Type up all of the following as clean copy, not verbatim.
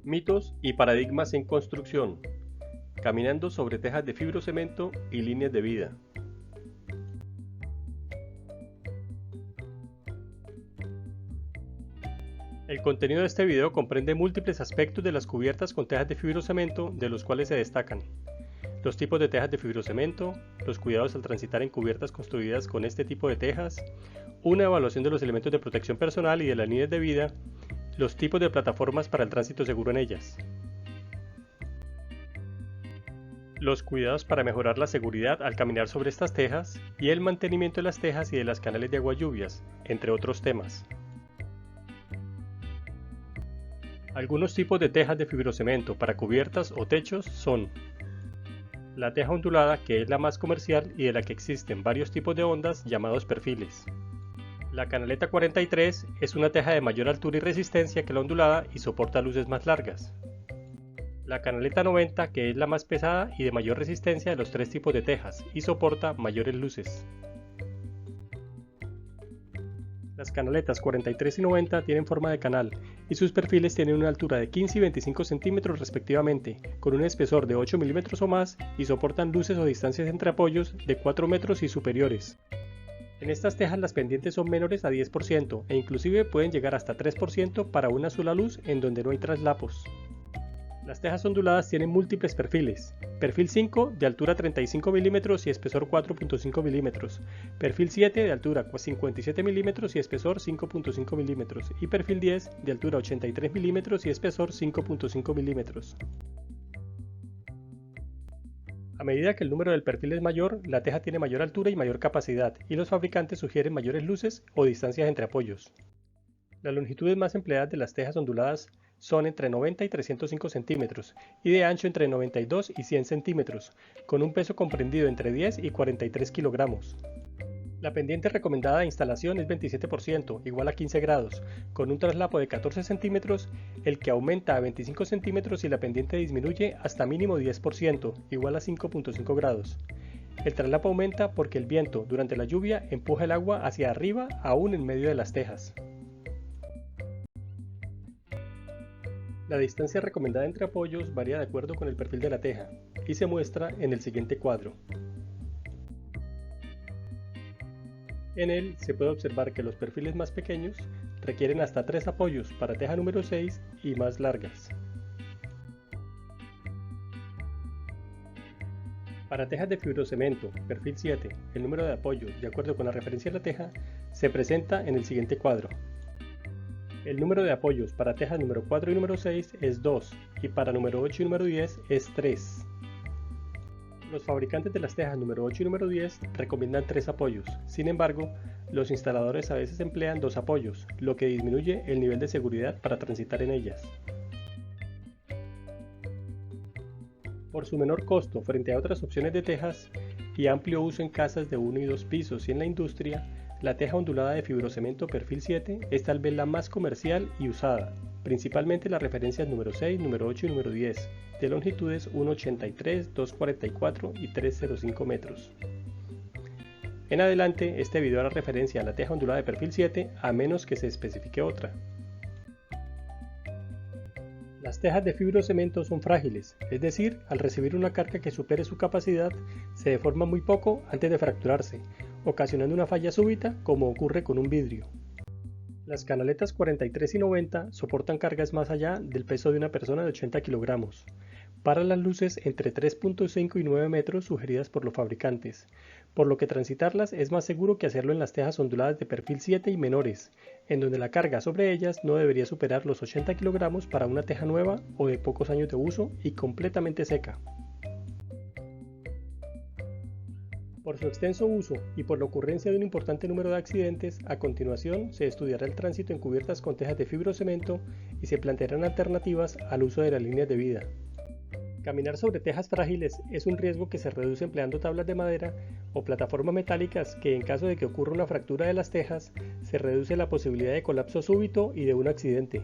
Mitos y paradigmas en construcción. Caminando sobre tejas de fibrocemento y líneas de vida. El contenido de este video comprende múltiples aspectos de las cubiertas con tejas de fibrocemento, de los cuales se destacan los tipos de tejas de fibrocemento, los cuidados al transitar en cubiertas construidas con este tipo de tejas, una evaluación de los elementos de protección personal y de las líneas de vida, los tipos de plataformas para el tránsito seguro en ellas, los cuidados para mejorar la seguridad al caminar sobre estas tejas y el mantenimiento de las tejas y de las canales de agua lluvias, entre otros temas. Algunos tipos de tejas de fibrocemento para cubiertas o techos son la teja ondulada, que es la más comercial y de la que existen varios tipos de ondas llamados perfiles. La canaleta 43 es una teja de mayor altura y resistencia que la ondulada y soporta luces más largas. La canaleta 90, que es la más pesada y de mayor resistencia de los tres tipos de tejas y soporta mayores luces. Las canaletas 43 y 90 tienen forma de canal y sus perfiles tienen una altura de 15 y 25 centímetros respectivamente, con un espesor de 8 milímetros o más y soportan luces o distancias entre apoyos de 4 metros y superiores. En estas tejas las pendientes son menores a 10% e inclusive pueden llegar hasta 3% para una sola luz en donde no hay traslapos. Las tejas onduladas tienen múltiples perfiles: perfil 5 de altura 35 milímetros y espesor 4.5 milímetros, perfil 7 de altura 57 milímetros y espesor 5.5 milímetros y perfil 10 de altura 83 milímetros y espesor 5.5 milímetros. A medida que el número del perfil es mayor, la teja tiene mayor altura y mayor capacidad, y los fabricantes sugieren mayores luces o distancias entre apoyos. Las longitudes más empleadas de las tejas onduladas son entre 90 y 305 centímetros y de ancho entre 92 y 100 centímetros, con un peso comprendido entre 10 y 43 kilogramos. La pendiente recomendada de instalación es 27%, igual a 15 grados, con un traslapo de 14 centímetros, el que aumenta a 25 centímetros y la pendiente disminuye hasta mínimo 10%, igual a 5.5 grados. El traslapo aumenta porque el viento durante la lluvia empuja el agua hacia arriba aún en medio de las tejas. La distancia recomendada entre apoyos varía de acuerdo con el perfil de la teja y se muestra en el siguiente cuadro. En él se puede observar que los perfiles más pequeños requieren hasta 3 apoyos para teja número 6 y más largas. Para tejas de fibrocemento, perfil 7, el número de apoyos, de acuerdo con la referencia de la teja, se presenta en el siguiente cuadro. El número de apoyos para tejas número 4 y número 6 es 2 y para número 8 y número 10 es 3. Los fabricantes de las tejas número 8 y número 10 recomiendan 3 apoyos, sin embargo, los instaladores a veces emplean 2 apoyos, lo que disminuye el nivel de seguridad para transitar en ellas. Por su menor costo frente a otras opciones de tejas y amplio uso en casas de 1 y 2 pisos y en la industria, la teja ondulada de fibrocemento perfil 7 es tal vez la más comercial y usada, principalmente las referencias número 6, número 8 y número 10, de longitudes 1,83, 2,44 y 3,05 metros. En adelante, este video hará referencia a la teja ondulada de perfil 7, a menos que se especifique otra. Las tejas de fibrocemento son frágiles, es decir, al recibir una carga que supere su capacidad, se deforman muy poco antes de fracturarse, ocasionando una falla súbita como ocurre con un vidrio. Las canaletas 43 y 90 soportan cargas más allá del peso de una persona de 80 kilogramos, para las luces entre 3.5 y 9 metros sugeridas por los fabricantes, por lo que transitarlas es más seguro que hacerlo en las tejas onduladas de perfil 7 y menores, en donde la carga sobre ellas no debería superar los 80 kilogramos para una teja nueva o de pocos años de uso y completamente seca. Por su extenso uso y por la ocurrencia de un importante número de accidentes, a continuación se estudiará el tránsito en cubiertas con tejas de fibrocemento y se plantearán alternativas al uso de las líneas de vida. Caminar sobre tejas frágiles es un riesgo que se reduce empleando tablas de madera o plataformas metálicas que, en caso de que ocurra una fractura de las tejas, se reduce la posibilidad de colapso súbito y de un accidente.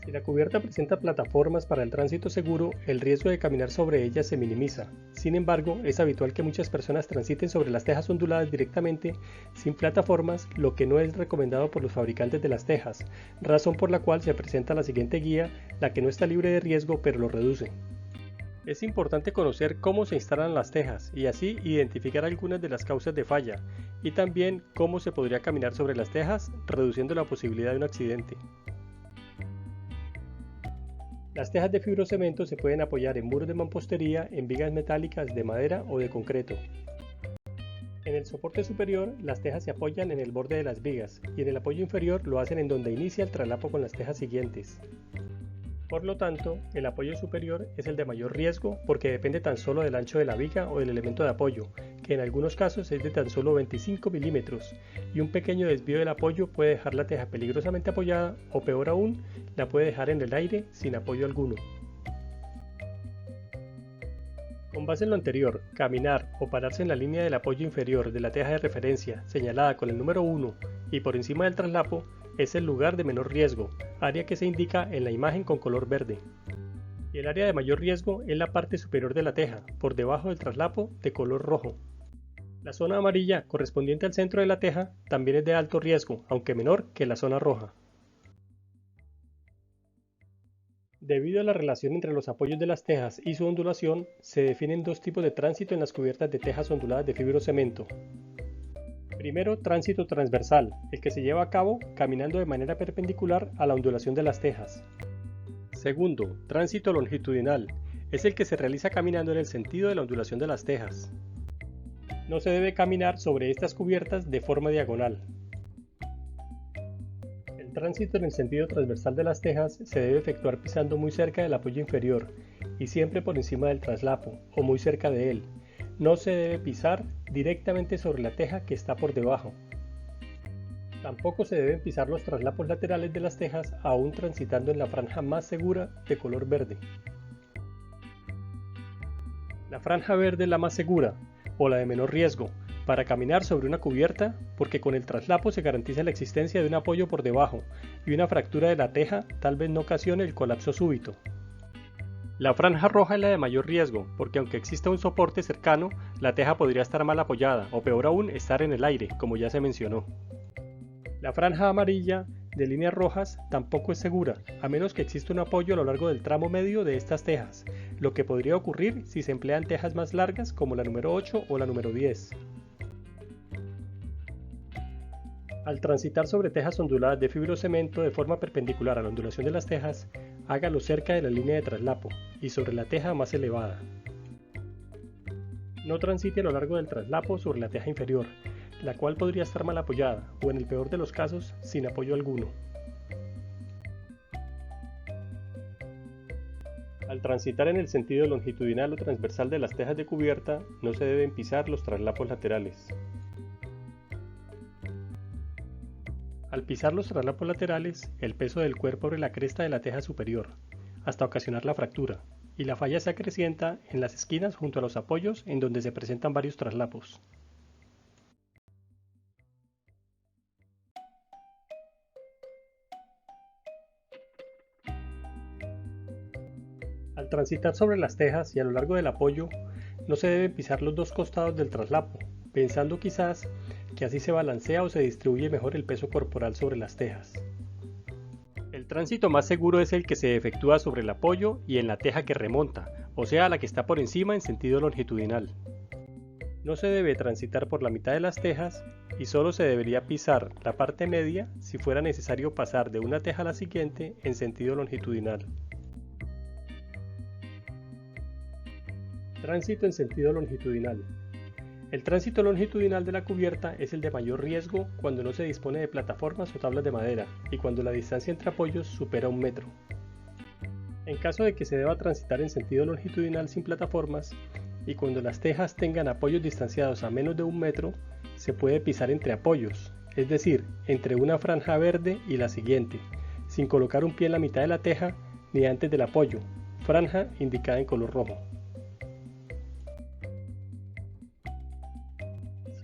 Si la cubierta presenta plataformas para el tránsito seguro, el riesgo de caminar sobre ellas se minimiza. Sin embargo, es habitual que muchas personas transiten sobre las tejas onduladas directamente sin plataformas, lo que no es recomendado por los fabricantes de las tejas, razón por la cual se presenta la siguiente guía, la que no está libre de riesgo pero lo reduce. Es importante conocer cómo se instalan las tejas y así identificar algunas de las causas de falla, y también cómo se podría caminar sobre las tejas, reduciendo la posibilidad de un accidente. Las tejas de fibrocemento se pueden apoyar en muros de mampostería, en vigas metálicas de madera o de concreto. En el soporte superior, las tejas se apoyan en el borde de las vigas y en el apoyo inferior lo hacen en donde inicia el traslapo con las tejas siguientes. Por lo tanto, el apoyo superior es el de mayor riesgo porque depende tan solo del ancho de la viga o del elemento de apoyo, que en algunos casos es de tan solo 25 milímetros, y un pequeño desvío del apoyo puede dejar la teja peligrosamente apoyada o peor aún, la puede dejar en el aire sin apoyo alguno. Con base en lo anterior, caminar o pararse en la línea del apoyo inferior de la teja de referencia señalada con el número 1 y por encima del traslapo es el lugar de menor riesgo, área que se indica en la imagen con color verde. Y el área de mayor riesgo es la parte superior de la teja, por debajo del traslapo de color rojo. La zona amarilla correspondiente al centro de la teja también es de alto riesgo, aunque menor que la zona roja. Debido a la relación entre los apoyos de las tejas y su ondulación, se definen dos tipos de tránsito en las cubiertas de tejas onduladas de fibrocemento. Primero, tránsito transversal, el que se lleva a cabo caminando de manera perpendicular a la ondulación de las tejas. Segundo, tránsito longitudinal, es el que se realiza caminando en el sentido de la ondulación de las tejas. No se debe caminar sobre estas cubiertas de forma diagonal. El tránsito en el sentido transversal de las tejas se debe efectuar pisando muy cerca del apoyo inferior y siempre por encima del traslapo o muy cerca de él. No se debe pisar directamente sobre la teja que está por debajo. Tampoco se deben pisar los traslapos laterales de las tejas aún transitando en la franja más segura de color verde. La franja verde es la más segura o la de menor riesgo para caminar sobre una cubierta porque con el traslapo se garantiza la existencia de un apoyo por debajo y una fractura de la teja tal vez no ocasione el colapso súbito. La franja roja es la de mayor riesgo, porque aunque exista un soporte cercano, la teja podría estar mal apoyada, o peor aún, estar en el aire, como ya se mencionó. La franja amarilla, de líneas rojas, tampoco es segura, a menos que exista un apoyo a lo largo del tramo medio de estas tejas, lo que podría ocurrir si se emplean tejas más largas como la número 8 o la número 10. Al transitar sobre tejas onduladas de fibrocemento de forma perpendicular a la ondulación de las tejas, hágalo cerca de la línea de traslapo y sobre la teja más elevada. No transite a lo largo del traslapo sobre la teja inferior, la cual podría estar mal apoyada o en el peor de los casos sin apoyo alguno. Al transitar en el sentido longitudinal o transversal de las tejas de cubierta, no se deben pisar los traslapos laterales. Al pisar los traslapos laterales, el peso del cuerpo sobre la cresta de la teja superior, hasta ocasionar la fractura, y la falla se acrecienta en las esquinas junto a los apoyos en donde se presentan varios traslapos. Al transitar sobre las tejas y a lo largo del apoyo, no se deben pisar los dos costados del traslapo, pensando quizás que así se balancea o se distribuye mejor el peso corporal sobre las tejas. El tránsito más seguro es el que se efectúa sobre el apoyo y en la teja que remonta, o sea la que está por encima en sentido longitudinal. No se debe transitar por la mitad de las tejas y solo se debería pisar la parte media si fuera necesario pasar de una teja a la siguiente en sentido longitudinal. Tránsito en sentido longitudinal. El tránsito longitudinal de la cubierta es el de mayor riesgo cuando no se dispone de plataformas o tablas de madera y cuando la distancia entre apoyos supera 1 metro. En caso de que se deba transitar en sentido longitudinal sin plataformas y cuando las tejas tengan apoyos distanciados a menos de 1 metro, se puede pisar entre apoyos, es decir, entre una franja verde y la siguiente, sin colocar un pie en la mitad de la teja ni antes del apoyo, franja indicada en color rojo.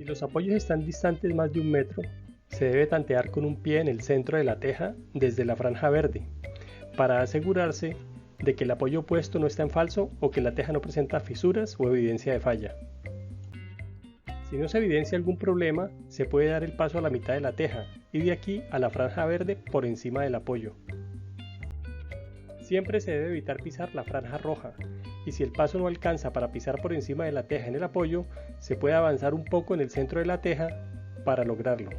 Si los apoyos están distantes más de 1 metro, se debe tantear con un pie en el centro de la teja desde la franja verde, para asegurarse de que el apoyo puesto no está en falso o que la teja no presenta fisuras o evidencia de falla. Si no se evidencia algún problema, se puede dar el paso a la mitad de la teja y de aquí a la franja verde por encima del apoyo. Siempre se debe evitar pisar la franja roja, y si el paso no alcanza para pisar por encima de la teja en el apoyo, se puede avanzar un poco en el centro de la teja para lograrlo.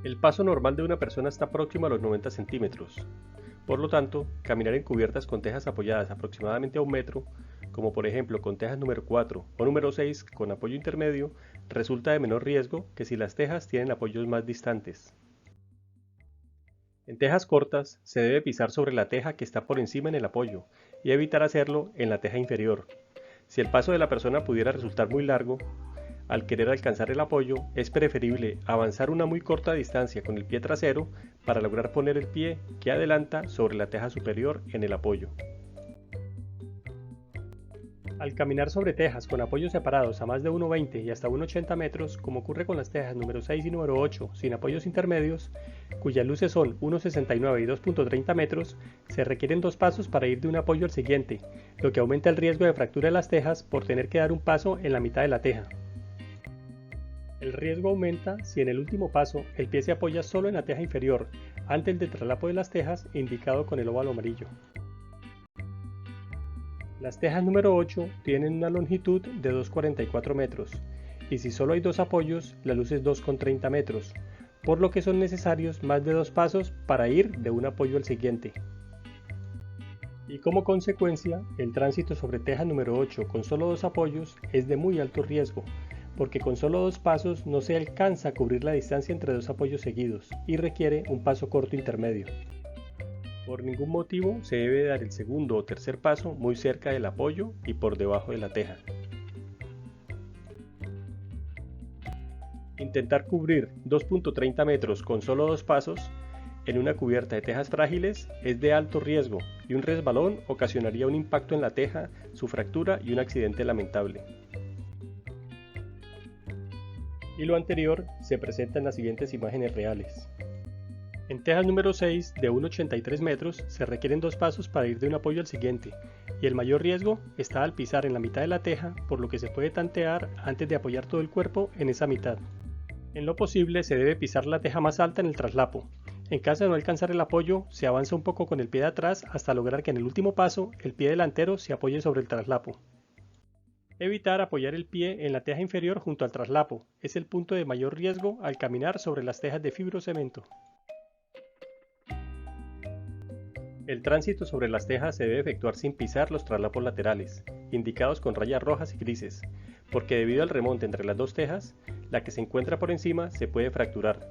El paso normal de una persona está próximo a los 90 centímetros. Por lo tanto, caminar en cubiertas con tejas apoyadas aproximadamente a 1 metro, como por ejemplo con tejas número 4 o número 6 con apoyo intermedio, resulta de menor riesgo que si las tejas tienen apoyos más distantes. En tejas cortas, se debe pisar sobre la teja que está por encima en el apoyo y evitar hacerlo en la teja inferior. Si el paso de la persona pudiera resultar muy largo, al querer alcanzar el apoyo, es preferible avanzar una muy corta distancia con el pie trasero para lograr poner el pie que adelanta sobre la teja superior en el apoyo. Al caminar sobre tejas con apoyos separados a más de 1,20 y hasta 1,80 metros, como ocurre con las tejas número 6 y número 8 sin apoyos intermedios, cuyas luces son 1,69 y 2,30 metros, se requieren 2 pasos para ir de un apoyo al siguiente, lo que aumenta el riesgo de fractura de las tejas por tener que dar un paso en la mitad de la teja. El riesgo aumenta si en el último paso el pie se apoya solo en la teja inferior, antes del traslapo de las tejas indicado con el óvalo amarillo. Las tejas número 8 tienen una longitud de 2,44 metros, y si solo hay 2 apoyos, la luz es 2,30 metros, por lo que son necesarios más de 2 pasos para ir de un apoyo al siguiente. Y como consecuencia, el tránsito sobre teja número 8 con solo 2 apoyos es de muy alto riesgo, porque con solo 2 pasos no se alcanza a cubrir la distancia entre 2 apoyos seguidos y requiere un paso corto intermedio. Por ningún motivo se debe dar el segundo o tercer paso muy cerca del apoyo y por debajo de la teja. Intentar cubrir 2,30 metros con solo 2 pasos en una cubierta de tejas frágiles es de alto riesgo y un resbalón ocasionaría un impacto en la teja, su fractura y un accidente lamentable. Y lo anterior se presenta en las siguientes imágenes reales. En tejas número 6 de 1,83 metros se requieren 2 pasos para ir de un apoyo al siguiente, y el mayor riesgo está al pisar en la mitad de la teja, por lo que se puede tantear antes de apoyar todo el cuerpo en esa mitad. En lo posible se debe pisar la teja más alta en el traslapo. En caso de no alcanzar el apoyo, se avanza un poco con el pie de atrás hasta lograr que en el último paso el pie delantero se apoye sobre el traslapo. Evitar apoyar el pie en la teja inferior junto al traslapo es el punto de mayor riesgo al caminar sobre las tejas de fibrocemento. El tránsito sobre las tejas se debe efectuar sin pisar los traslapos laterales, indicados con rayas rojas y grises, porque debido al remonte entre las dos tejas, la que se encuentra por encima se puede fracturar.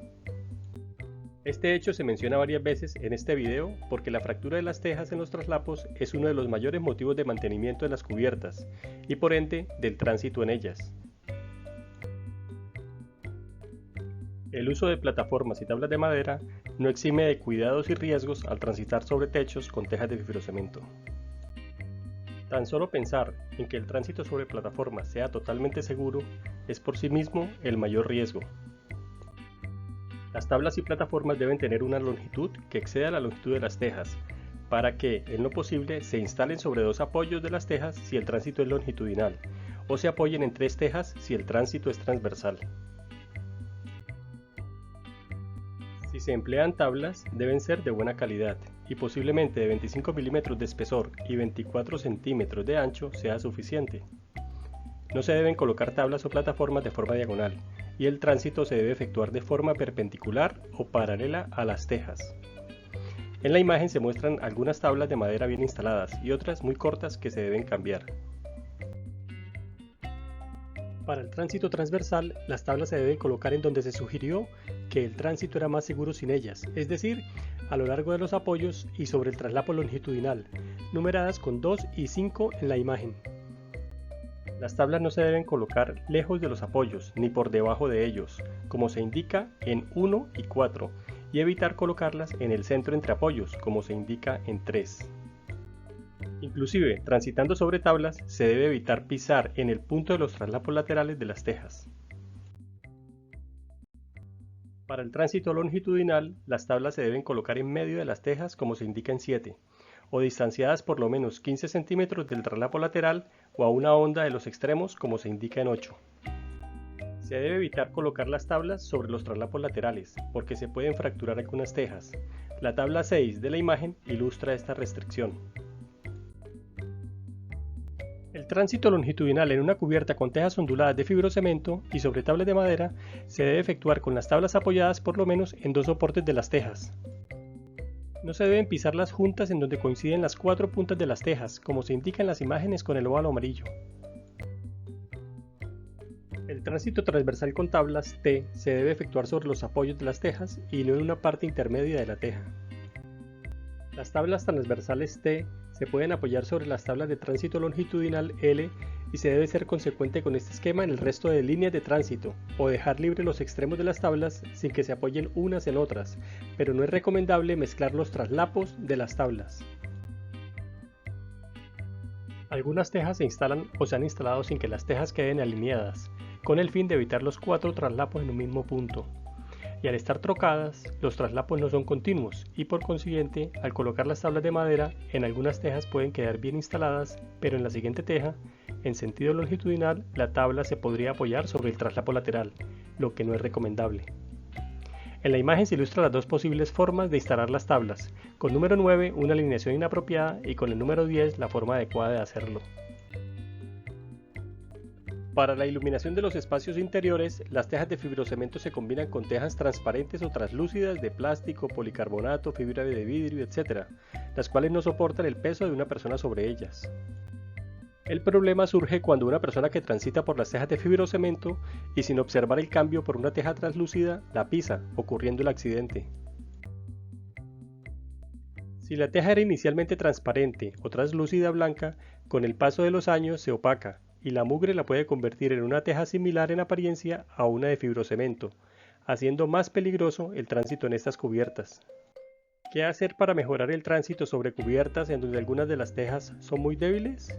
Este hecho se menciona varias veces en este video porque la fractura de las tejas en los traslapos es uno de los mayores motivos de mantenimiento de las cubiertas y por ende del tránsito en ellas. El uso de plataformas y tablas de madera no exime de cuidados y riesgos al transitar sobre techos con tejas de fibrocemento. Tan solo pensar en que el tránsito sobre plataformas sea totalmente seguro es por sí mismo el mayor riesgo. Las tablas y plataformas deben tener una longitud que exceda la longitud de las tejas, para que, en lo posible, se instalen sobre 2 apoyos de las tejas si el tránsito es longitudinal, o se apoyen en 3 tejas si el tránsito es transversal. Si se emplean tablas, deben ser de buena calidad y posiblemente de 25 milímetros de espesor y 24 centímetros de ancho sea suficiente. No se deben colocar tablas o plataformas de forma diagonal y el tránsito se debe efectuar de forma perpendicular o paralela a las tejas. En la imagen se muestran algunas tablas de madera bien instaladas y otras muy cortas que se deben cambiar. Para el tránsito transversal, las tablas se deben colocar en donde se sugirió que el tránsito era más seguro sin ellas, es decir, a lo largo de los apoyos y sobre el traslapo longitudinal, numeradas con 2 y 5 en la imagen. Las tablas no se deben colocar lejos de los apoyos ni por debajo de ellos, como se indica en 1 y 4, y evitar colocarlas en el centro entre apoyos, como se indica en 3. Inclusive, transitando sobre tablas, se debe evitar pisar en el punto de los traslapos laterales de las tejas. Para el tránsito longitudinal, las tablas se deben colocar en medio de las tejas como se indica en 7, o distanciadas por lo menos 15 centímetros del traslapo lateral o a una onda de los extremos como se indica en 8. Se debe evitar colocar las tablas sobre los traslapos laterales, porque se pueden fracturar algunas tejas. La tabla 6 de la imagen ilustra esta restricción. El tránsito longitudinal en una cubierta con tejas onduladas de fibrocemento y sobre tablas de madera se debe efectuar con las tablas apoyadas por lo menos en dos soportes de las tejas. No se deben pisar las juntas en donde coinciden las cuatro puntas de las tejas, como se indica en las imágenes con el óvalo amarillo. El tránsito transversal con tablas T se debe efectuar sobre los apoyos de las tejas y no en una parte intermedia de la teja. Las tablas transversales T se pueden apoyar sobre las tablas de tránsito longitudinal L y se debe ser consecuente con este esquema en el resto de líneas de tránsito, o dejar libre los extremos de las tablas sin que se apoyen unas en otras, pero no es recomendable mezclar los traslapos de las tablas. Algunas tejas se instalan o se han instalado sin que las tejas queden alineadas, con el fin de evitar los cuatro traslapos en un mismo punto. Y al estar trocadas, los traslapos no son continuos y por consiguiente, al colocar las tablas de madera, en algunas tejas pueden quedar bien instaladas, pero en la siguiente teja, en sentido longitudinal, la tabla se podría apoyar sobre el traslapo lateral, lo que no es recomendable. En la imagen se ilustran las dos posibles formas de instalar las tablas, con número 9 una alineación inapropiada y con el número 10 la forma adecuada de hacerlo. Para la iluminación de los espacios interiores, las tejas de fibrocemento se combinan con tejas transparentes o translúcidas de plástico, policarbonato, fibra de vidrio, etc., las cuales no soportan el peso de una persona sobre ellas. El problema surge cuando una persona que transita por las tejas de fibrocemento y sin observar el cambio por una teja translúcida, la pisa, ocurriendo el accidente. Si la teja era inicialmente transparente o translúcida blanca, con el paso de los años se opaca, y la mugre la puede convertir en una teja similar en apariencia a una de fibrocemento, haciendo más peligroso el tránsito en estas cubiertas. ¿Qué hacer para mejorar el tránsito sobre cubiertas en donde algunas de las tejas son muy débiles?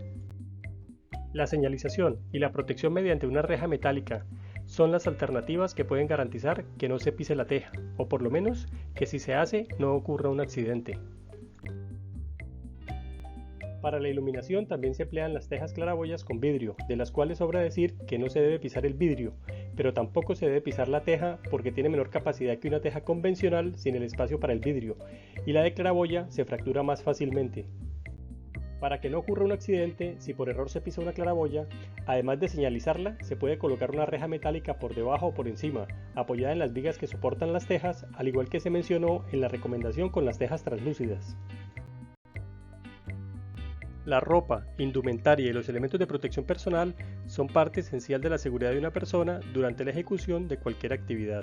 La señalización y la protección mediante una reja metálica son las alternativas que pueden garantizar que no se pise la teja, o por lo menos que si se hace no ocurra un accidente. Para la iluminación también se emplean las tejas claraboyas con vidrio, de las cuales sobra decir que no se debe pisar el vidrio, pero tampoco se debe pisar la teja porque tiene menor capacidad que una teja convencional sin el espacio para el vidrio, y la de claraboya se fractura más fácilmente. Para que no ocurra un accidente, si por error se pisa una claraboya, además de señalizarla, se puede colocar una reja metálica por debajo o por encima, apoyada en las vigas que soportan las tejas, al igual que se mencionó en la recomendación con las tejas translúcidas. La ropa, indumentaria y los elementos de protección personal son parte esencial de la seguridad de una persona durante la ejecución de cualquier actividad.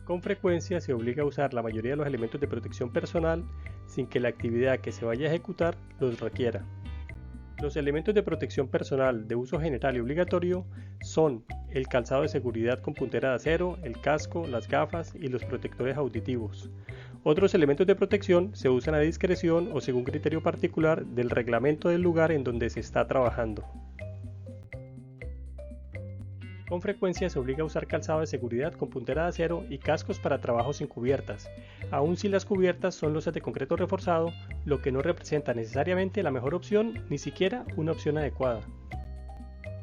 Con frecuencia se obliga a usar la mayoría de los elementos de protección personal sin que la actividad que se vaya a ejecutar los requiera. Los elementos de protección personal de uso general y obligatorio son el calzado de seguridad con puntera de acero, el casco, las gafas y los protectores auditivos. Otros elementos de protección se usan a discreción o según criterio particular del reglamento del lugar en donde se está trabajando. Con frecuencia se obliga a usar calzado de seguridad con puntera de acero y cascos para trabajos sin cubiertas, aun si las cubiertas son losas de concreto reforzado, lo que no representa necesariamente la mejor opción, ni siquiera una opción adecuada.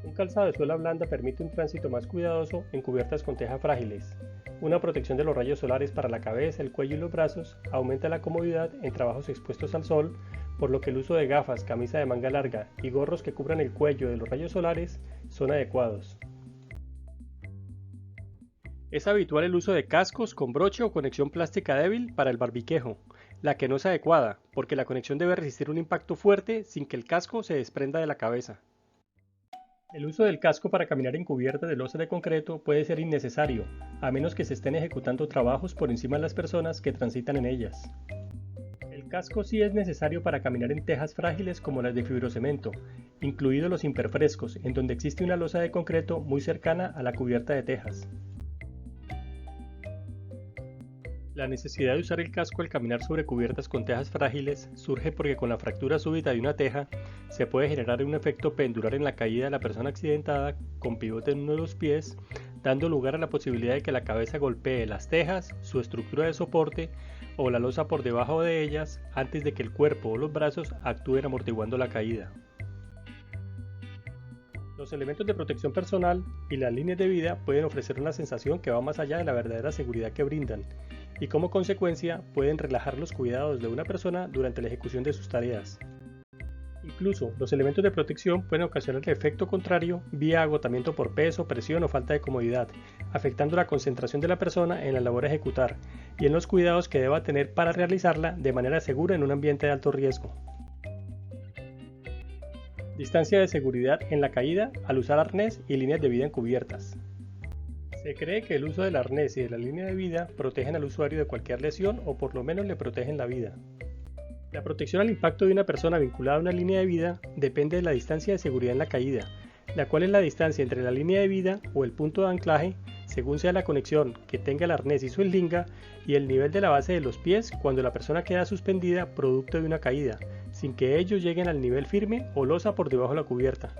Un calzado de suela blanda permite un tránsito más cuidadoso en cubiertas con tejas frágiles. Una protección de los rayos solares para la cabeza, el cuello y los brazos aumenta la comodidad en trabajos expuestos al sol, por lo que el uso de gafas, camisa de manga larga y gorros que cubran el cuello de los rayos solares son adecuados. Es habitual el uso de cascos con broche o conexión plástica débil para el barbiquejo, la que no es adecuada, porque la conexión debe resistir un impacto fuerte sin que el casco se desprenda de la cabeza. El uso del casco para caminar en cubiertas de losa de concreto puede ser innecesario, a menos que se estén ejecutando trabajos por encima de las personas que transitan en ellas. El casco sí es necesario para caminar en tejas frágiles como las de fibrocemento, incluidos los imperfrescos, en donde existe una losa de concreto muy cercana a la cubierta de tejas. La necesidad de usar el casco al caminar sobre cubiertas con tejas frágiles surge porque con la fractura súbita de una teja se puede generar un efecto pendular en la caída de la persona accidentada con pivote en uno de los pies, dando lugar a la posibilidad de que la cabeza golpee las tejas, su estructura de soporte o la losa por debajo de ellas antes de que el cuerpo o los brazos actúen amortiguando la caída. Los elementos de protección personal y las líneas de vida pueden ofrecer una sensación que va más allá de la verdadera seguridad que brindan, y como consecuencia pueden relajar los cuidados de una persona durante la ejecución de sus tareas. Incluso, los elementos de protección pueden ocasionar el efecto contrario vía agotamiento por peso, presión o falta de comodidad, afectando la concentración de la persona en la labor a ejecutar y en los cuidados que deba tener para realizarla de manera segura en un ambiente de alto riesgo. Distancia de seguridad en la caída al usar arnés y líneas de vida encubiertas. Se cree que el uso del arnés y de la línea de vida protegen al usuario de cualquier lesión o por lo menos le protegen la vida. La protección al impacto de una persona vinculada a una línea de vida depende de la distancia de seguridad en la caída, la cual es la distancia entre la línea de vida o el punto de anclaje, según sea la conexión que tenga el arnés y su eslinga, y el nivel de la base de los pies cuando la persona queda suspendida producto de una caída, sin que ellos lleguen al nivel firme o losa por debajo de la cubierta.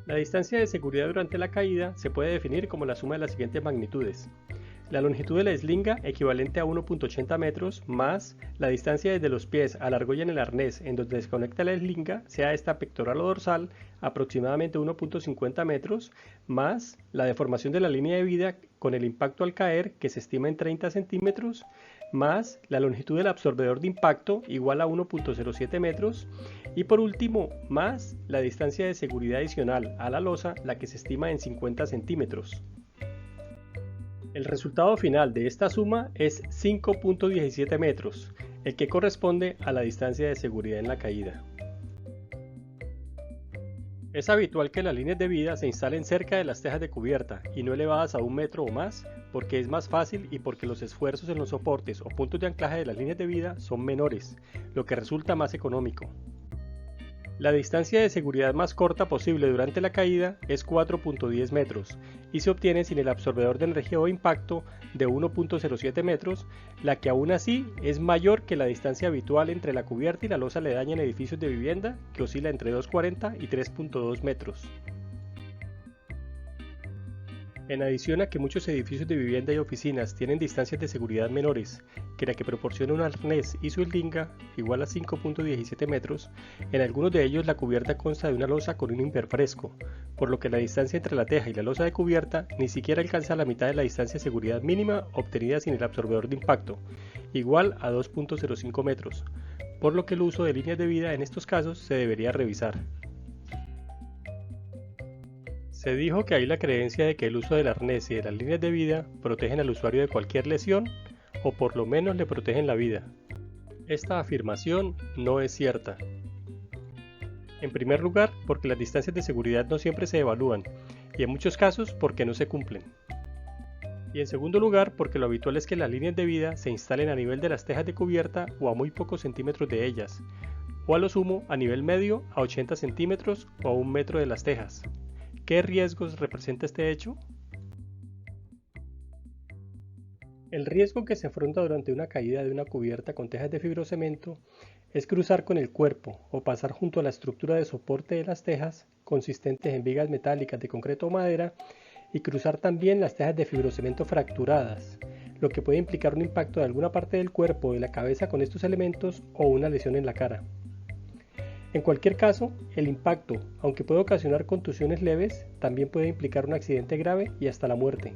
La distancia de seguridad durante la caída se puede definir como la suma de las siguientes magnitudes. La longitud de la eslinga equivalente a 1.80 metros más la distancia desde los pies a la argolla en el arnés en donde se conecta la eslinga, sea esta pectoral o dorsal, aproximadamente 1.50 metros, más la deformación de la línea de vida con el impacto al caer que se estima en 30 centímetros, más la longitud del absorbedor de impacto igual a 1.07 metros y por último más la distancia de seguridad adicional a la losa, la que se estima en 50 centímetros. El resultado final de esta suma es 5.17 metros, el que corresponde a la distancia de seguridad en la caída. Es habitual que las líneas de vida se instalen cerca de las tejas de cubierta y no elevadas a 1 metro o más, porque es más fácil y porque los esfuerzos en los soportes o puntos de anclaje de las líneas de vida son menores, lo que resulta más económico. La distancia de seguridad más corta posible durante la caída es 4.10 metros y se obtiene sin el absorbedor de energía o impacto de 1.07 metros, la que aún así es mayor que la distancia habitual entre la cubierta y la losa aledaña en edificios de vivienda, que oscila entre 2.40 y 3.2 metros. En adición a que muchos edificios de vivienda y oficinas tienen distancias de seguridad menores que la que proporciona un arnés y su eslinga, igual a 5.17 metros, en algunos de ellos la cubierta consta de una losa con un imperfresco, por lo que la distancia entre la teja y la losa de cubierta ni siquiera alcanza la mitad de la distancia de seguridad mínima obtenida sin el absorbedor de impacto, igual a 2.05 metros, por lo que el uso de líneas de vida en estos casos se debería revisar. Se dijo que hay la creencia de que el uso del arnés y de las líneas de vida protegen al usuario de cualquier lesión o por lo menos le protegen la vida. Esta afirmación no es cierta. En primer lugar, porque las distancias de seguridad no siempre se evalúan y en muchos casos porque no se cumplen. Y en segundo lugar, porque lo habitual es que las líneas de vida se instalen a nivel de las tejas de cubierta o a muy pocos centímetros de ellas, o a lo sumo a nivel medio a 80 centímetros o a 1 metro de las tejas. ¿Qué riesgos representa este hecho? El riesgo que se afronta durante una caída de una cubierta con tejas de fibrocemento es cruzar con el cuerpo o pasar junto a la estructura de soporte de las tejas, consistentes en vigas metálicas de concreto o madera, y cruzar también las tejas de fibrocemento fracturadas, lo que puede implicar un impacto de alguna parte del cuerpo o de la cabeza con estos elementos o una lesión en la cara. En cualquier caso, el impacto, aunque puede ocasionar contusiones leves, también puede implicar un accidente grave y hasta la muerte.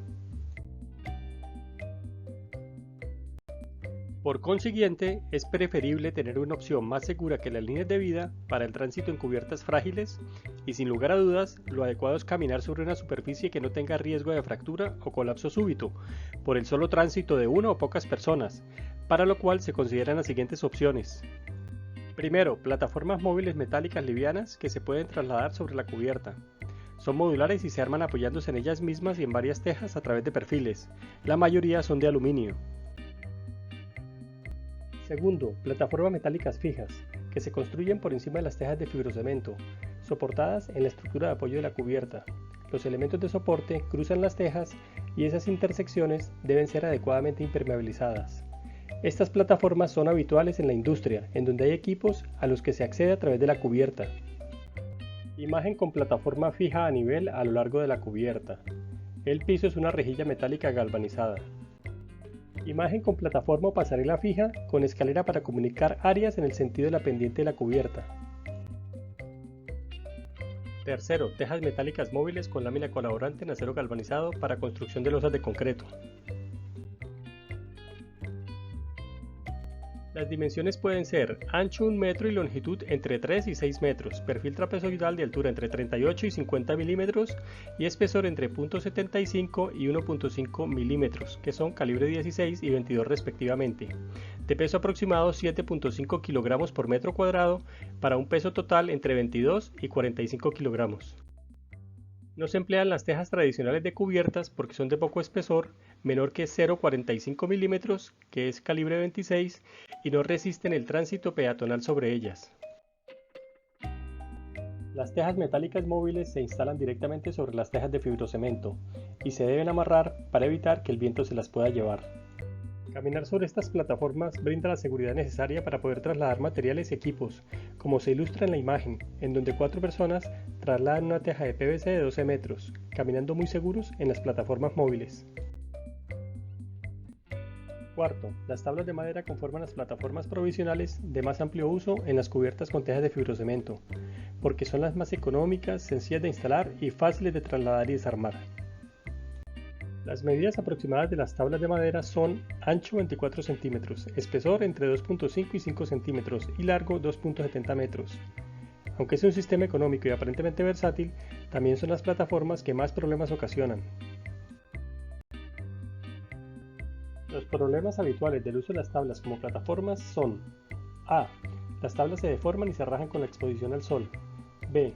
Por consiguiente, es preferible tener una opción más segura que las líneas de vida para el tránsito en cubiertas frágiles y sin lugar a dudas, lo adecuado es caminar sobre una superficie que no tenga riesgo de fractura o colapso súbito, por el solo tránsito de una o pocas personas, para lo cual se consideran las siguientes opciones. Primero, plataformas móviles metálicas livianas que se pueden trasladar sobre la cubierta. Son modulares y se arman apoyándose en ellas mismas y en varias tejas a través de perfiles. La mayoría son de aluminio. Segundo, plataformas metálicas fijas, que se construyen por encima de las tejas de fibrocemento, soportadas en la estructura de apoyo de la cubierta. Los elementos de soporte cruzan las tejas y esas intersecciones deben ser adecuadamente impermeabilizadas. Estas plataformas son habituales en la industria, en donde hay equipos a los que se accede a través de la cubierta. Imagen con plataforma fija a nivel a lo largo de la cubierta. El piso es una rejilla metálica galvanizada. Imagen con plataforma o pasarela fija con escalera para comunicar áreas en el sentido de la pendiente de la cubierta. Tercero, tejas metálicas móviles con lámina colaborante en acero galvanizado para construcción de losas de concreto. Las dimensiones pueden ser ancho 1 metro y longitud entre 3 y 6 metros, perfil trapezoidal de altura entre 38 y 50 milímetros y espesor entre 0.75 y 1.5 milímetros, que son calibre 16 y 22 respectivamente. De peso aproximado 7.5 kilogramos por metro cuadrado para un peso total entre 22 y 45 kilogramos. No se emplean las tejas tradicionales de cubiertas porque son de poco espesor, menor que 0.45 milímetros, que es calibre 26, y no resisten el tránsito peatonal sobre ellas. Las tejas metálicas móviles se instalan directamente sobre las tejas de fibrocemento y se deben amarrar para evitar que el viento se las pueda llevar. Caminar sobre estas plataformas brinda la seguridad necesaria para poder trasladar materiales y equipos, como se ilustra en la imagen, en donde 4 personas trasladan una teja de PVC de 12 metros, caminando muy seguros en las plataformas móviles. Cuarto, las tablas de madera conforman las plataformas provisionales de más amplio uso en las cubiertas con tejas de fibrocemento, porque son las más económicas, sencillas de instalar y fáciles de trasladar y desarmar. Las medidas aproximadas de las tablas de madera son ancho 24 centímetros, espesor entre 2.5 y 5 centímetros y largo 2.70 metros. Aunque es un sistema económico y aparentemente versátil, también son las plataformas que más problemas ocasionan. Los problemas habituales del uso de las tablas como plataformas son: A. Las tablas se deforman y se rajan con la exposición al sol. B.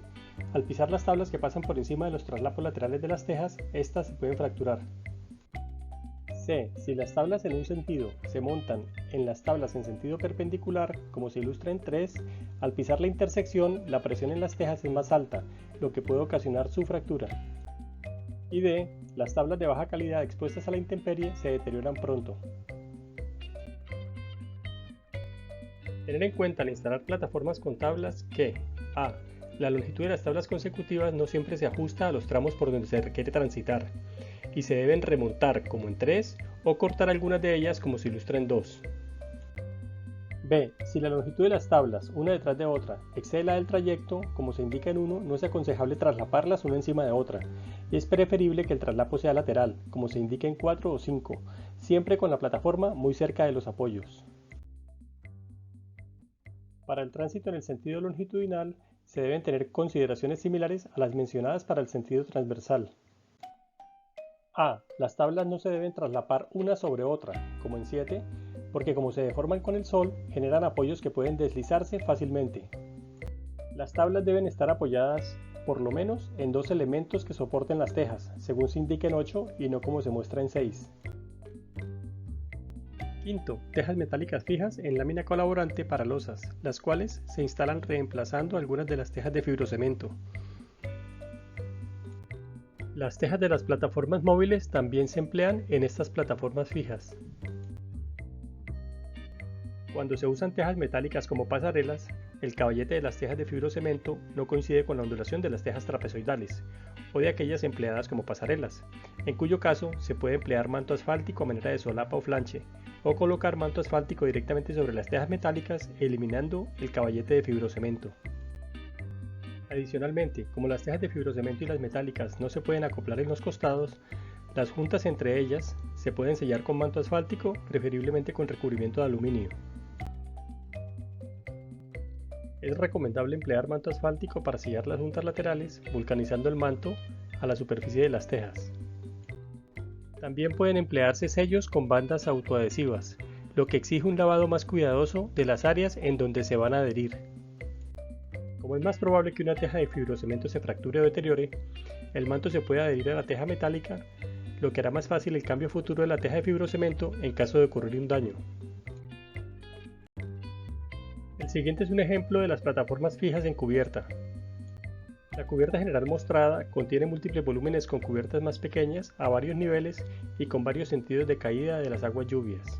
Al pisar las tablas que pasan por encima de los traslapos laterales de las tejas, estas se pueden fracturar. C. Si las tablas en un sentido se montan en las tablas en sentido perpendicular, como se ilustra en 3, al pisar la intersección, la presión en las tejas es más alta, lo que puede ocasionar su fractura. Y D. Las tablas de baja calidad expuestas a la intemperie se deterioran pronto. Tener en cuenta al instalar plataformas con tablas que: A. La longitud de las tablas consecutivas no siempre se ajusta a los tramos por donde se requiere transitar, y se deben remontar como en 3 o cortar algunas de ellas como se ilustra en 2. B. Si la longitud de las tablas, una detrás de otra, excede la del trayecto, como se indica en 1, no es aconsejable traslaparlas una encima de otra, y es preferible que el traslapo sea lateral, como se indica en 4 o 5, siempre con la plataforma muy cerca de los apoyos. Para el tránsito en el sentido longitudinal, se deben tener consideraciones similares a las mencionadas para el sentido transversal. A. Las tablas no se deben traslapar una sobre otra, como en 7, porque como se deforman con el sol, generan apoyos que pueden deslizarse fácilmente. Las tablas deben estar apoyadas por lo menos en 2 elementos que soporten las tejas, según se indica en 8 y no como se muestra en 6. Quinto, tejas metálicas fijas en lámina colaborante para losas, las cuales se instalan reemplazando algunas de las tejas de fibrocemento. Las tejas de las plataformas móviles también se emplean en estas plataformas fijas. Cuando se usan tejas metálicas como pasarelas, el caballete de las tejas de fibrocemento no coincide con la ondulación de las tejas trapezoidales o de aquellas empleadas como pasarelas, en cuyo caso se puede emplear manto asfáltico a manera de solapa o flanche, o colocar manto asfáltico directamente sobre las tejas metálicas eliminando el caballete de fibrocemento. Adicionalmente, como las tejas de fibrocemento y las metálicas no se pueden acoplar en los costados, las juntas entre ellas se pueden sellar con manto asfáltico, preferiblemente con recubrimiento de aluminio. Es recomendable emplear manto asfáltico para sellar las juntas laterales, vulcanizando el manto a la superficie de las tejas. También pueden emplearse sellos con bandas autoadhesivas, lo que exige un lavado más cuidadoso de las áreas en donde se van a adherir. Como es más probable que una teja de fibrocemento se fracture o deteriore, el manto se puede adherir a la teja metálica, lo que hará más fácil el cambio futuro de la teja de fibrocemento en caso de ocurrir un daño. El siguiente es un ejemplo de las plataformas fijas en cubierta. La cubierta general mostrada contiene múltiples volúmenes con cubiertas más pequeñas a varios niveles y con varios sentidos de caída de las aguas lluvias.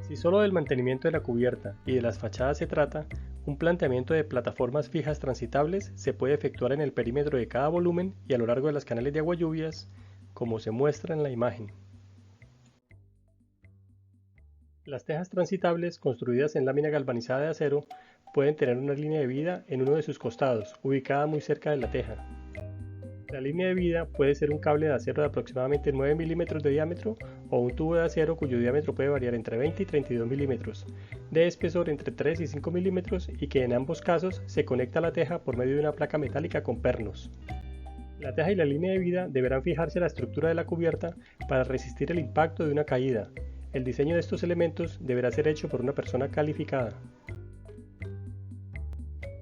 Si solo del mantenimiento de la cubierta y de las fachadas se trata, un planteamiento de plataformas fijas transitables se puede efectuar en el perímetro de cada volumen y a lo largo de las canales de agua lluvias, como se muestra en la imagen. Las tejas transitables, construidas en lámina galvanizada de acero, pueden tener una línea de vida en uno de sus costados, ubicada muy cerca de la teja. La línea de vida puede ser un cable de acero de aproximadamente 9 milímetros de diámetro o un tubo de acero cuyo diámetro puede variar entre 20 y 32 milímetros, de espesor entre 3 y 5 milímetros y que en ambos casos se conecta a la teja por medio de una placa metálica con pernos. La teja y la línea de vida deberán fijarse a la estructura de la cubierta para resistir el impacto de una caída. El diseño de estos elementos deberá ser hecho por una persona calificada.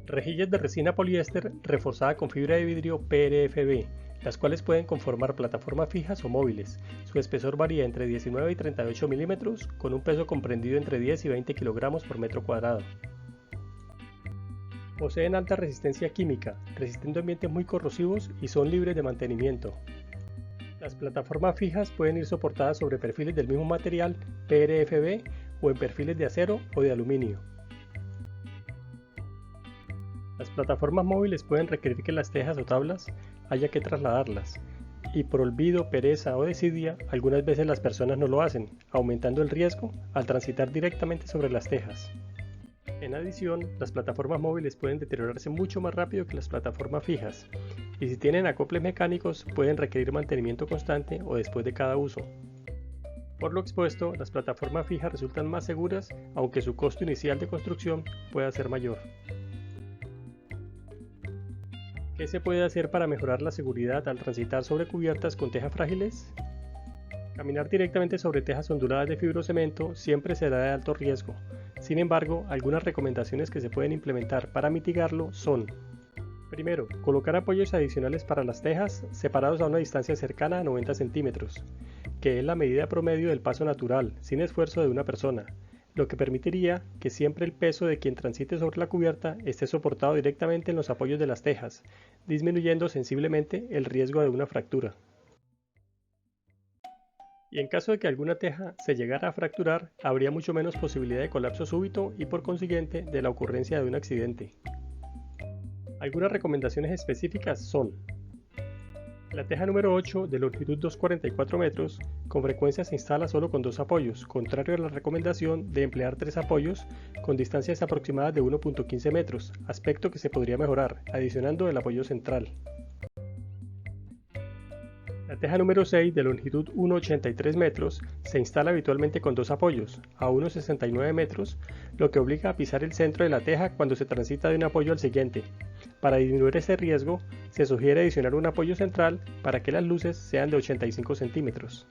Rejillas de resina poliéster reforzada con fibra de vidrio PRFB, las cuales pueden conformar plataformas fijas o móviles. Su espesor varía entre 19 y 38 milímetros, con un peso comprendido entre 10 y 20 kilogramos por metro cuadrado. Poseen alta resistencia química, resistiendo ambientes muy corrosivos y son libres de mantenimiento. Las plataformas fijas pueden ir soportadas sobre perfiles del mismo material, PRFB, o en perfiles de acero o de aluminio. Las plataformas móviles pueden requerir que las tejas o tablas haya que trasladarlas, y por olvido, pereza o desidia, algunas veces las personas no lo hacen, aumentando el riesgo al transitar directamente sobre las tejas. En adición, las plataformas móviles pueden deteriorarse mucho más rápido que las plataformas fijas, y si tienen acoples mecánicos pueden requerir mantenimiento constante o después de cada uso. Por lo expuesto, las plataformas fijas resultan más seguras, aunque su costo inicial de construcción pueda ser mayor. ¿Qué se puede hacer para mejorar la seguridad al transitar sobre cubiertas con tejas frágiles? Caminar directamente sobre tejas onduladas de fibrocemento siempre será de alto riesgo. Sin embargo, algunas recomendaciones que se pueden implementar para mitigarlo son: primero, colocar apoyos adicionales para las tejas separados a una distancia cercana a 90 centímetros, que es la medida promedio del paso natural, sin esfuerzo de una persona, lo que permitiría que siempre el peso de quien transite sobre la cubierta esté soportado directamente en los apoyos de las tejas, disminuyendo sensiblemente el riesgo de una fractura. Y en caso de que alguna teja se llegara a fracturar, habría mucho menos posibilidad de colapso súbito y por consiguiente de la ocurrencia de un accidente. Algunas recomendaciones específicas son: la teja número 8 de longitud 2,44 metros con frecuencia se instala solo con 2 apoyos, contrario a la recomendación de emplear 3 apoyos con distancias aproximadas de 1,15 metros, aspecto que se podría mejorar adicionando el apoyo central. La teja número 6 de longitud 1,83 metros se instala habitualmente con 2 apoyos, a 1,69 metros, lo que obliga a pisar el centro de la teja cuando se transita de un apoyo al siguiente. Para disminuir ese riesgo, se sugiere adicionar un apoyo central para que las luces sean de 85 centímetros.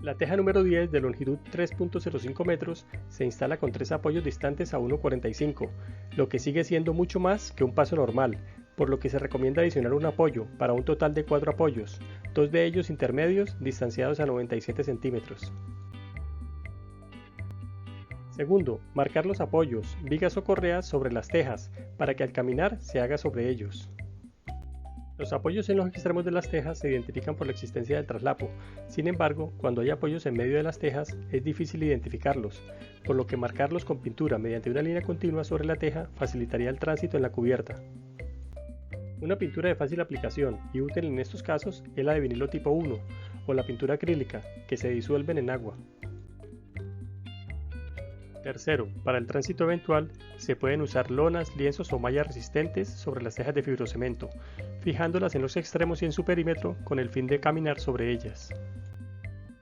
La teja número 10 de longitud 3,05 metros se instala con 3 apoyos distantes a 1,45, lo que sigue siendo mucho más que un paso normal, por lo que se recomienda adicionar un apoyo para un total de 4 apoyos, 2 de ellos intermedios distanciados a 97 centímetros. Segundo, marcar los apoyos, vigas o correas sobre las tejas para que al caminar se haga sobre ellos. Los apoyos en los extremos de las tejas se identifican por la existencia del traslapo. Sin embargo, cuando hay apoyos en medio de las tejas es difícil identificarlos, por lo que marcarlos con pintura mediante una línea continua sobre la teja facilitaría el tránsito en la cubierta. Una pintura de fácil aplicación y útil en estos casos es la de vinilo tipo 1 o la pintura acrílica, que se disuelven en agua. Tercero, para el tránsito eventual se pueden usar lonas, lienzos o mallas resistentes sobre las tejas de fibrocemento, fijándolas en los extremos y en su perímetro con el fin de caminar sobre ellas.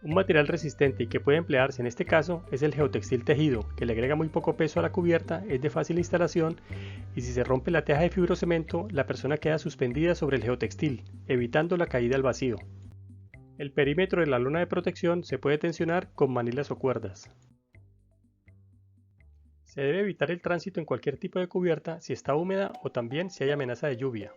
Un material resistente y que puede emplearse en este caso es el geotextil tejido, que le agrega muy poco peso a la cubierta, es de fácil instalación y si se rompe la teja de fibrocemento, la persona queda suspendida sobre el geotextil, evitando la caída al vacío. El perímetro de la lona de protección se puede tensionar con manillas o cuerdas. Se debe evitar el tránsito en cualquier tipo de cubierta si está húmeda o también si hay amenaza de lluvia.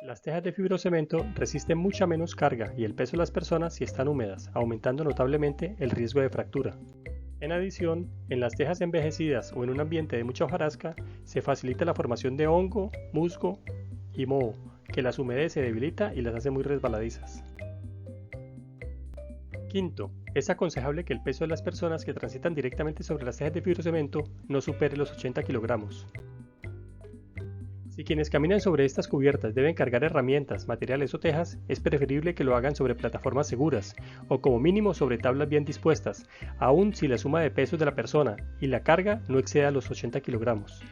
Las tejas de fibrocemento resisten mucha menos carga y el peso de las personas si están húmedas, aumentando notablemente el riesgo de fractura. En adición, en las tejas envejecidas o en un ambiente de mucha hojarasca, se facilita la formación de hongo, musgo y moho, que las humedece, debilita y las hace muy resbaladizas. Quinto, es aconsejable que el peso de las personas que transitan directamente sobre las tejas de fibrocemento no supere los 80 kilogramos. Si quienes caminan sobre estas cubiertas deben cargar herramientas, materiales o tejas, es preferible que lo hagan sobre plataformas seguras o como mínimo sobre tablas bien dispuestas, aun si la suma de pesos de la persona y la carga no exceda los 80 kilogramos.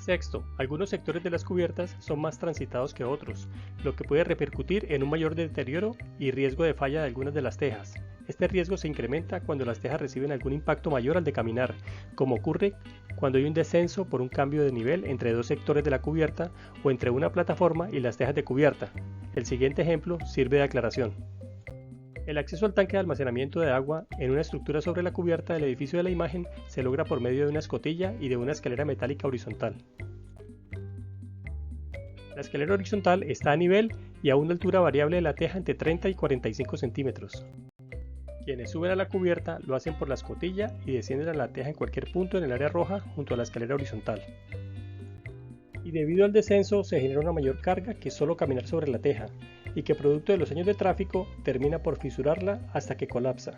Sexto, algunos sectores de las cubiertas son más transitados que otros, lo que puede repercutir en un mayor deterioro y riesgo de falla de algunas de las tejas. Este riesgo se incrementa cuando las tejas reciben algún impacto mayor al de caminar, como ocurre cuando hay un descenso por un cambio de nivel entre dos sectores de la cubierta o entre una plataforma y las tejas de cubierta. El siguiente ejemplo sirve de aclaración. El acceso al tanque de almacenamiento de agua en una estructura sobre la cubierta del edificio de la imagen se logra por medio de una escotilla y de una escalera metálica horizontal. La escalera horizontal está a nivel y a una altura variable de la teja entre 30 y 45 centímetros. Quienes suben a la cubierta lo hacen por la escotilla y descienden a la teja en cualquier punto en el área roja junto a la escalera horizontal. Y debido al descenso se genera una mayor carga que solo caminar sobre la teja, y que producto de los años de tráfico termina por fisurarla hasta que colapsa.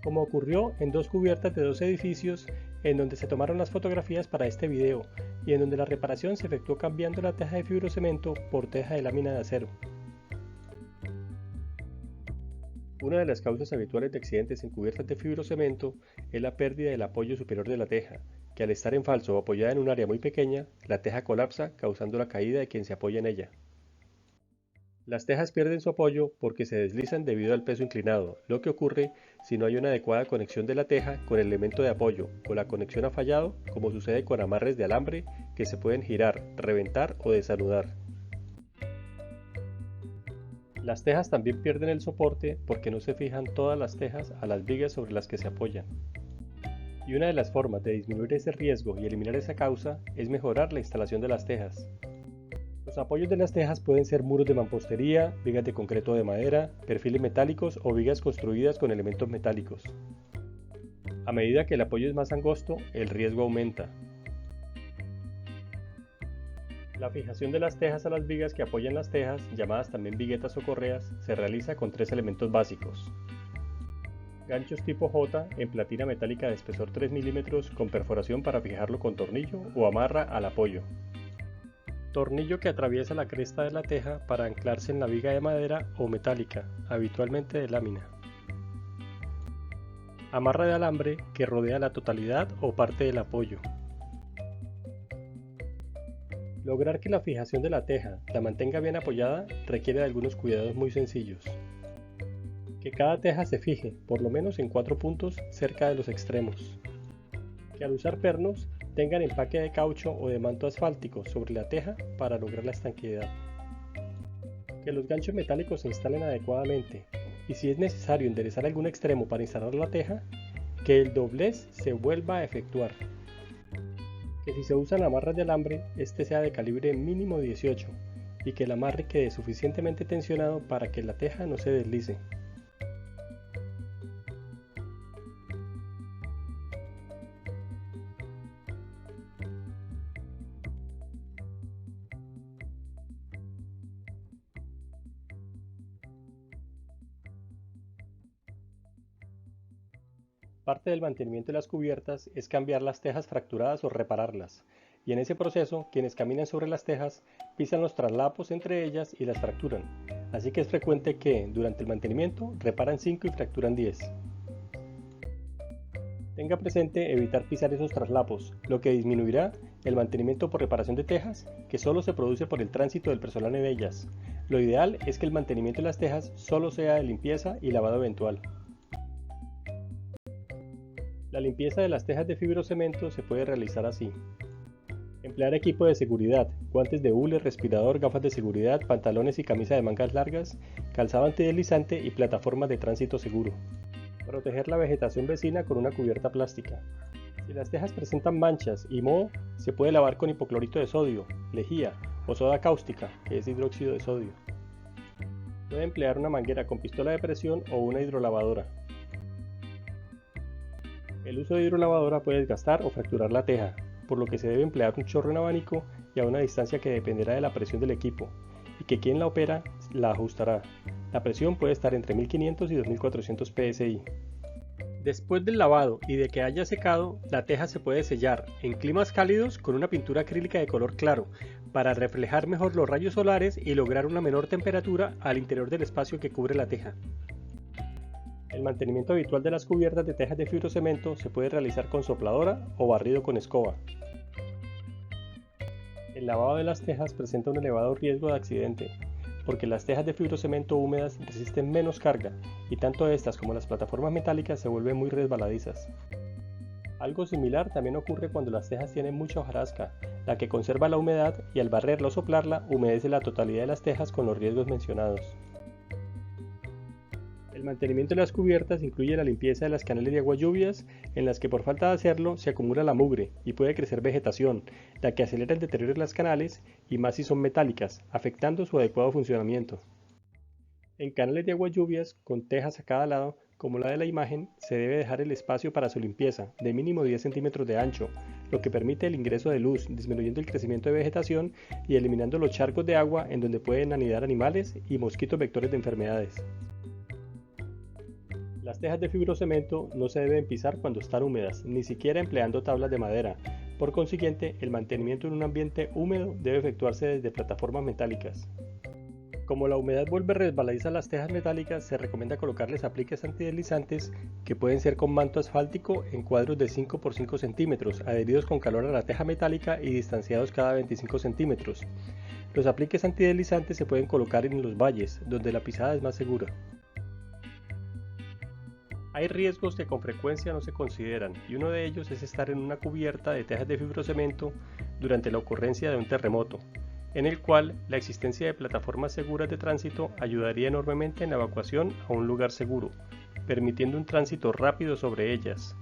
Como ocurrió en dos cubiertas de dos edificios en donde se tomaron las fotografías para este video y en donde la reparación se efectuó cambiando la teja de fibrocemento por teja de lámina de acero. Una de las causas habituales de accidentes en cubiertas de fibrocemento es la pérdida del apoyo superior de la teja, que al estar en falso o apoyada en un área muy pequeña, la teja colapsa causando la caída de quien se apoya en ella. Las tejas pierden su apoyo porque se deslizan debido al peso inclinado, lo que ocurre si no hay una adecuada conexión de la teja con el elemento de apoyo o la conexión ha fallado, como sucede con amarres de alambre que se pueden girar, reventar o desanudar. Las tejas también pierden el soporte porque no se fijan todas las tejas a las vigas sobre las que se apoyan. Y una de las formas de disminuir ese riesgo y eliminar esa causa es mejorar la instalación de las tejas. Los apoyos de las tejas pueden ser muros de mampostería, vigas de concreto o de madera, perfiles metálicos o vigas construidas con elementos metálicos. A medida que el apoyo es más angosto, el riesgo aumenta. La fijación de las tejas a las vigas que apoyan las tejas, llamadas también viguetas o correas, se realiza con tres elementos básicos. Ganchos tipo J en platina metálica de espesor 3 mm con perforación para fijarlo con tornillo o amarra al apoyo. Tornillo que atraviesa la cresta de la teja para anclarse en la viga de madera o metálica, habitualmente de lámina. Amarra de alambre que rodea la totalidad o parte del apoyo. Lograr que la fijación de la teja la mantenga bien apoyada requiere de algunos cuidados muy sencillos. Que cada teja se fije, por lo menos en 4 puntos cerca de los extremos. Que al usar pernos tengan empaque de caucho o de manto asfáltico sobre la teja para lograr la estanqueidad. Que los ganchos metálicos se instalen adecuadamente y si es necesario enderezar algún extremo para instalar la teja, que el doblez se vuelva a efectuar. Que si se usan amarras de alambre, este sea de calibre mínimo 18 y que el amarre quede suficientemente tensionado para que la teja no se deslice. Parte del mantenimiento de las cubiertas es cambiar las tejas fracturadas o repararlas, y en ese proceso quienes caminan sobre las tejas pisan los traslapos entre ellas y las fracturan, así que es frecuente que, durante el mantenimiento, reparan 5 y fracturan 10. Tenga presente evitar pisar esos traslapos, lo que disminuirá el mantenimiento por reparación de tejas, que solo se produce por el tránsito del personal en ellas. Lo ideal es que el mantenimiento de las tejas solo sea de limpieza y lavado eventual. La limpieza de las tejas de fibrocemento se puede realizar así. Emplear equipo de seguridad, guantes de hule, respirador, gafas de seguridad, pantalones y camisa de mangas largas, calzado antideslizante y plataformas de tránsito seguro. Proteger la vegetación vecina con una cubierta plástica. Si las tejas presentan manchas y moho, se puede lavar con hipoclorito de sodio, lejía o soda cáustica, que es hidróxido de sodio. Puede emplear una manguera con pistola de presión o una hidrolavadora. El uso de hidrolavadora puede desgastar o fracturar la teja, por lo que se debe emplear un chorro en abanico y a una distancia que dependerá de la presión del equipo, y que quien la opera la ajustará. La presión puede estar entre 1500 y 2400 psi. Después del lavado y de que haya secado, la teja se puede sellar en climas cálidos con una pintura acrílica de color claro para reflejar mejor los rayos solares y lograr una menor temperatura al interior del espacio que cubre la teja. El mantenimiento habitual de las cubiertas de tejas de fibrocemento se puede realizar con sopladora o barrido con escoba. El lavado de las tejas presenta un elevado riesgo de accidente, porque las tejas de fibrocemento húmedas resisten menos carga y tanto estas como las plataformas metálicas se vuelven muy resbaladizas. Algo similar también ocurre cuando las tejas tienen mucha hojarasca, la que conserva la humedad y al barrerla o soplarla humedece la totalidad de las tejas con los riesgos mencionados. El mantenimiento de las cubiertas incluye la limpieza de las canales de agua lluvias, en las que por falta de hacerlo se acumula la mugre y puede crecer vegetación, la que acelera el deterioro de las canales y más si son metálicas, afectando su adecuado funcionamiento. En canales de agua lluvias con tejas a cada lado, como la de la imagen, se debe dejar el espacio para su limpieza, de mínimo 10 centímetros de ancho, lo que permite el ingreso de luz, disminuyendo el crecimiento de vegetación y eliminando los charcos de agua en donde pueden anidar animales y mosquitos vectores de enfermedades. Las tejas de fibrocemento no se deben pisar cuando están húmedas, ni siquiera empleando tablas de madera. Por consiguiente, el mantenimiento en un ambiente húmedo debe efectuarse desde plataformas metálicas. Como la humedad vuelve resbaladizas las tejas metálicas, se recomienda colocarles apliques antideslizantes que pueden ser con manto asfáltico en cuadros de 5 por 5 centímetros, adheridos con calor a la teja metálica y distanciados cada 25 centímetros. Los apliques antideslizantes se pueden colocar en los valles, donde la pisada es más segura. Hay riesgos que con frecuencia no se consideran y uno de ellos es estar en una cubierta de tejas de fibrocemento durante la ocurrencia de un terremoto, en el cual la existencia de plataformas seguras de tránsito ayudaría enormemente en la evacuación a un lugar seguro, permitiendo un tránsito rápido sobre ellas,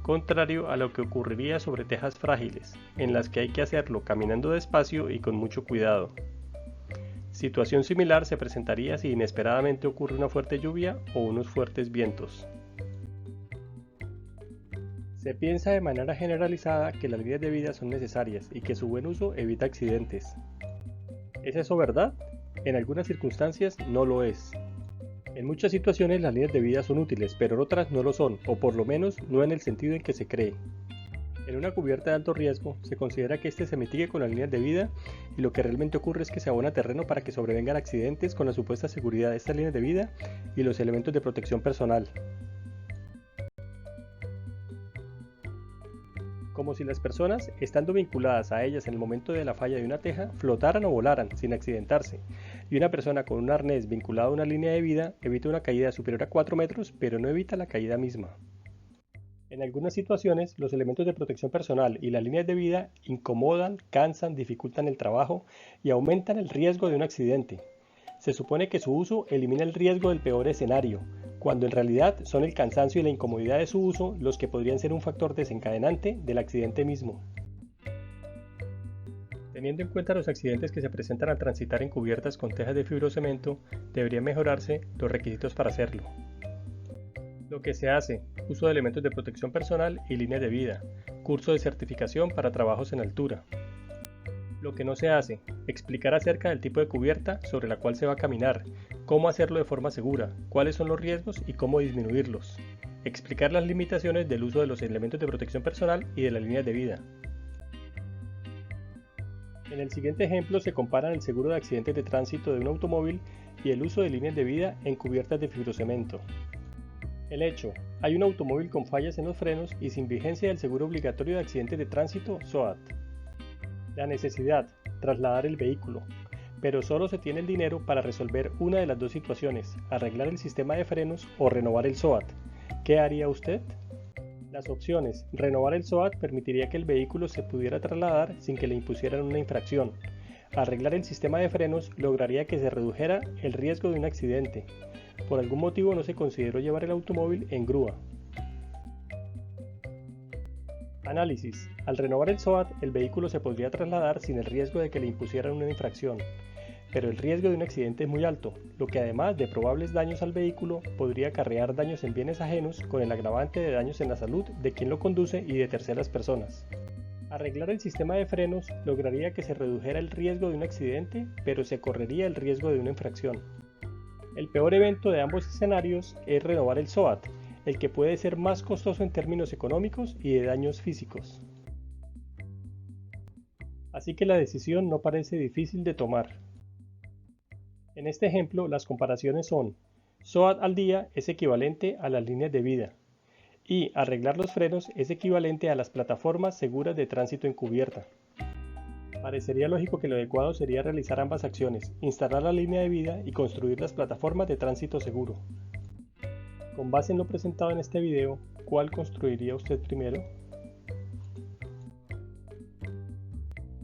contrario a lo que ocurriría sobre tejas frágiles, en las que hay que hacerlo caminando despacio y con mucho cuidado. Situación similar se presentaría si inesperadamente ocurre una fuerte lluvia o unos fuertes vientos. Se piensa de manera generalizada que las líneas de vida son necesarias y que su buen uso evita accidentes. ¿Es eso verdad? En algunas circunstancias no lo es. En muchas situaciones las líneas de vida son útiles, pero en otras no lo son, o por lo menos no en el sentido en que se cree. En una cubierta de alto riesgo, se considera que éste se mitigue con las líneas de vida y lo que realmente ocurre es que se abona terreno para que sobrevengan accidentes con la supuesta seguridad de estas líneas de vida y los elementos de protección personal. Como si las personas, estando vinculadas a ellas en el momento de la falla de una teja, flotaran o volaran sin accidentarse, y una persona con un arnés vinculado a una línea de vida evita una caída superior a 4 metros, pero no evita la caída misma. En algunas situaciones, los elementos de protección personal y las líneas de vida incomodan, cansan, dificultan el trabajo y aumentan el riesgo de un accidente. Se supone que su uso elimina el riesgo del peor escenario, cuando en realidad son el cansancio y la incomodidad de su uso los que podrían ser un factor desencadenante del accidente mismo. Teniendo en cuenta los accidentes que se presentan al transitar en cubiertas con tejas de fibrocemento, deberían mejorarse los requisitos para hacerlo. Lo que se hace: uso de elementos de protección personal y líneas de vida, curso de certificación para trabajos en altura. Lo que no se hace: explicar acerca del tipo de cubierta sobre la cual se va a caminar, cómo hacerlo de forma segura, cuáles son los riesgos y cómo disminuirlos. Explicar las limitaciones del uso de los elementos de protección personal y de las líneas de vida. En el siguiente ejemplo se comparan el seguro de accidentes de tránsito de un automóvil y el uso de líneas de vida en cubiertas de fibrocemento. El hecho: hay un automóvil con fallas en los frenos y sin vigencia del seguro obligatorio de accidentes de tránsito SOAT. La necesidad: trasladar el vehículo, pero solo se tiene el dinero para resolver una de las dos situaciones: arreglar el sistema de frenos o renovar el SOAT. ¿Qué haría usted? Las opciones: renovar el SOAT permitiría que el vehículo se pudiera trasladar sin que le impusieran una infracción. Arreglar el sistema de frenos lograría que se redujera el riesgo de un accidente. Por algún motivo no se consideró llevar el automóvil en grúa. Análisis: al renovar el SOAT, el vehículo se podría trasladar sin el riesgo de que le impusieran una infracción, pero el riesgo de un accidente es muy alto, lo que además de probables daños al vehículo, podría acarrear daños en bienes ajenos con el agravante de daños en la salud de quien lo conduce y de terceras personas. Arreglar el sistema de frenos lograría que se redujera el riesgo de un accidente, pero se correría el riesgo de una infracción. El peor evento de ambos escenarios es renovar el SOAT, el que puede ser más costoso en términos económicos y de daños físicos. Así que la decisión no parece difícil de tomar. En este ejemplo, las comparaciones son: SOAT al día es equivalente a las líneas de vida, y arreglar los frenos es equivalente a las plataformas seguras de tránsito en cubierta. Parecería lógico que lo adecuado sería realizar ambas acciones, instalar la línea de vida y construir las plataformas de tránsito seguro. Con base en lo presentado en este video, ¿cuál construiría usted primero?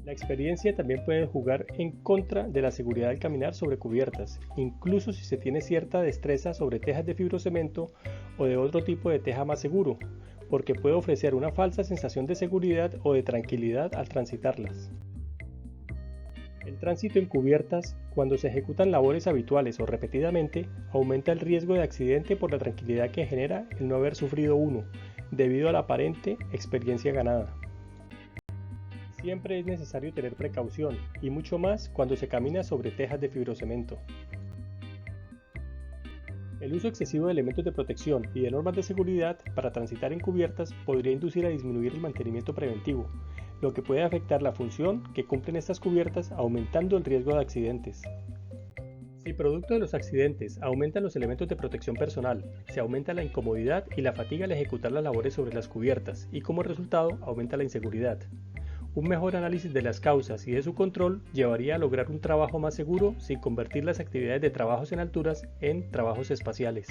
La experiencia también puede jugar en contra de la seguridad al caminar sobre cubiertas, incluso si se tiene cierta destreza sobre tejas de fibrocemento o de otro tipo de teja más seguro, porque puede ofrecer una falsa sensación de seguridad o de tranquilidad al transitarlas. El tránsito en cubiertas, cuando se ejecutan labores habituales o repetidamente, aumenta el riesgo de accidente por la tranquilidad que genera el no haber sufrido uno, debido a la aparente experiencia ganada. Siempre es necesario tener precaución, y mucho más cuando se camina sobre tejas de fibrocemento. El uso excesivo de elementos de protección y de normas de seguridad para transitar en cubiertas podría inducir a disminuir el mantenimiento preventivo, lo que puede afectar la función que cumplen estas cubiertas, aumentando el riesgo de accidentes. Si producto de los accidentes aumentan los elementos de protección personal, se aumenta la incomodidad y la fatiga al ejecutar las labores sobre las cubiertas, y como resultado aumenta la inseguridad. Un mejor análisis de las causas y de su control llevaría a lograr un trabajo más seguro sin convertir las actividades de trabajos en alturas en trabajos espaciales.